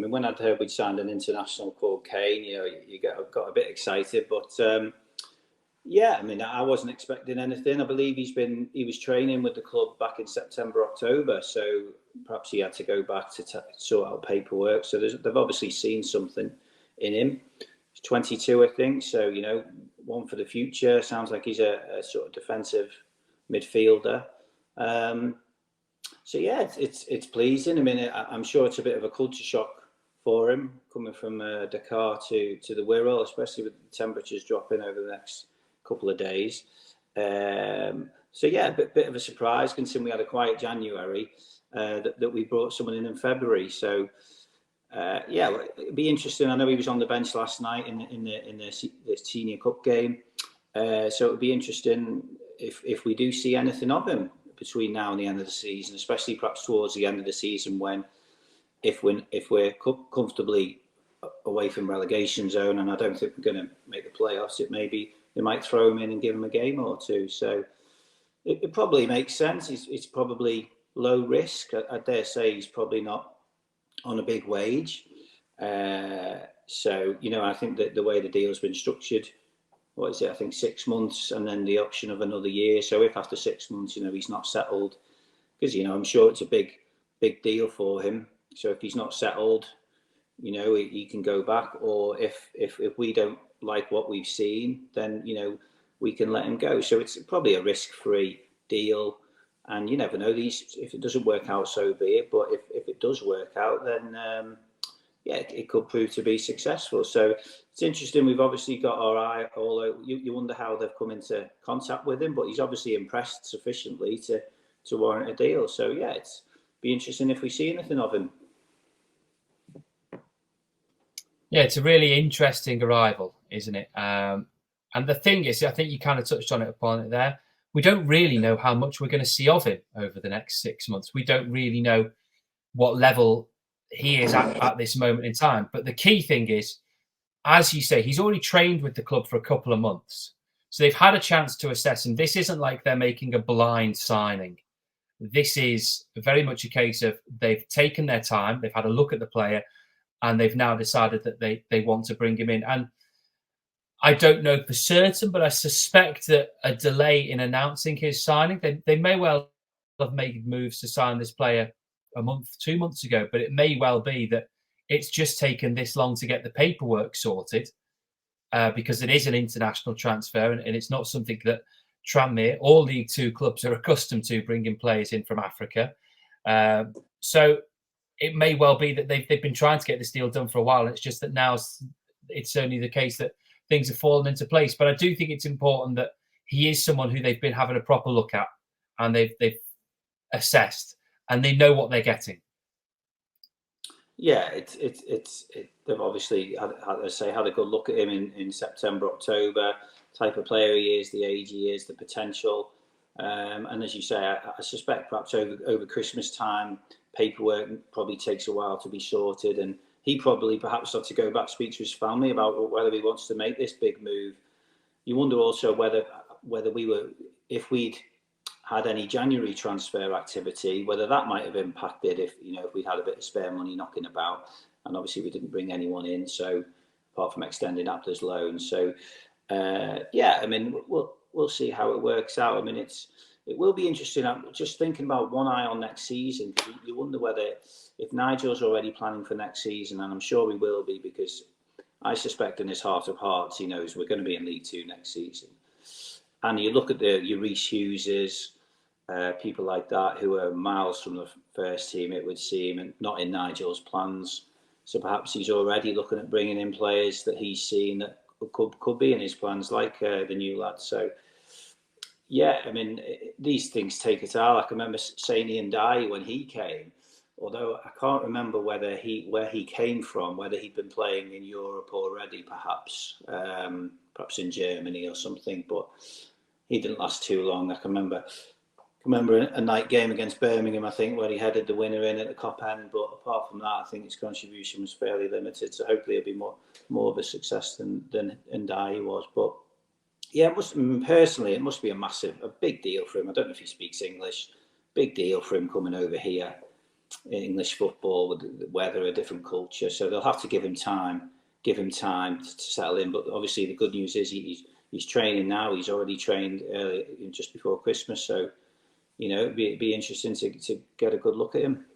mean, when I'd heard we'd signed an international called Kane, you got a bit excited, but yeah, I mean, I wasn't expecting anything. I believe he was training with the club back in September, October, so perhaps he had to go back to sort out paperwork. So they've obviously seen something in him. He's 22, I think, so one for the future. Sounds like he's a sort of defensive midfielder. So yeah, it's pleasing. I mean, I'm sure it's a bit of a culture shock for him coming from Dakar to the Wirral, especially with the temperatures dropping over the next couple of days. So yeah, a bit of a surprise considering we had a quiet January that we brought someone in February. So yeah, it'd be interesting. I know he was on the bench last night in the Senior Cup game. So it would be interesting if we do see anything of him between now and the end of the season, especially perhaps towards the end of the season if we're comfortably away from relegation zone, and I don't think we're going to make the playoffs, they might throw him in and give him a game or two. So it probably makes sense. It's probably low risk. I dare say he's probably not on a big wage. So, I think that the way the deal's been structured, what is it? I think 6 months and then the option of another year. So if after 6 months, he's not settled, because, I'm sure it's a big deal for him. So if he's not settled, he can go back, or if we don't like what we've seen, then, we can let him go. So it's probably a risk-free deal. And you never know, if it doesn't work out, so be it. But if it does work out, then yeah, it could prove to be successful. So it's interesting. We've obviously got our eye all over. You wonder how they've come into contact with him, but he's obviously impressed sufficiently to warrant a deal. So yeah, it's be interesting if we see anything of him. Yeah, it's a really interesting arrival, isn't it? And the thing is, I think you kind of touched on it upon it there. We don't really know how much we're going to see of him over the next 6 months. We don't really know what level he is at this moment in time. But the key thing is, as you say, he's already trained with the club for a couple of months. So they've had a chance to assess him. This isn't like they're making a blind signing. This is very much a case of they've taken their time, they've had a look at the player, and they've now decided that they want to bring him in. And I don't know for certain, but I suspect that a delay in announcing his signing, they may well have made moves to sign this player a month, 2 months ago, but it may well be that it's just taken this long to get the paperwork sorted because it is an international transfer and it's not something that Tranmere or League Two clubs are accustomed to, bringing players in from Africa. So it may well be that they've been trying to get this deal done for a while, and it's just that now it's certainly the case that things have fallen into place. But I do think it's important that he is someone who they've been having a proper look at, and they've assessed, and they know what they're getting. Yeah, they've obviously had a good look at him in September, October. Type of player he is, the age he is, the potential, and as you say, I suspect perhaps over Christmas time, paperwork probably takes a while to be sorted, and he probably perhaps had to go back, speak to his family about whether he wants to make this big move. You wonder also whether if we'd had any January transfer activity, whether that might have impacted if we had a bit of spare money knocking about. And obviously we didn't bring anyone in, so apart from extending Abda's loan. So yeah, I mean, we'll see how it works out. I mean, it will be interesting. I'm just thinking about one eye on next season. You wonder whether, if Nigel's already planning for next season, and I'm sure he will be, because I suspect in his heart of hearts he knows we're going to be in League Two next season. And you look at your Reece Hugheses, people like that who are miles from the first team, it would seem, and not in Nigel's plans. So perhaps he's already looking at bringing in players that he's seen that could be in his plans, like the new lad. So yeah, I mean, these things take a toll. I can remember Saini and Dai when he came, although I can't remember where he came from, whether he'd been playing in Europe already, perhaps in Germany or something, but he didn't last too long. I can remember a night game against Birmingham, I think, where he headed the winner in at the Kop end. But apart from that, I think his contribution was fairly limited. So hopefully it'll be more of a success than Ndiaye was. But yeah, it must be a big deal for him. I don't know if he speaks English. Big deal for him coming over here. English football with the weather, a different culture. So they'll have to give him time to settle in. But obviously the good news is he's training now. He's already trained just before Christmas. So, you know, it'd be interesting to get a good look at him.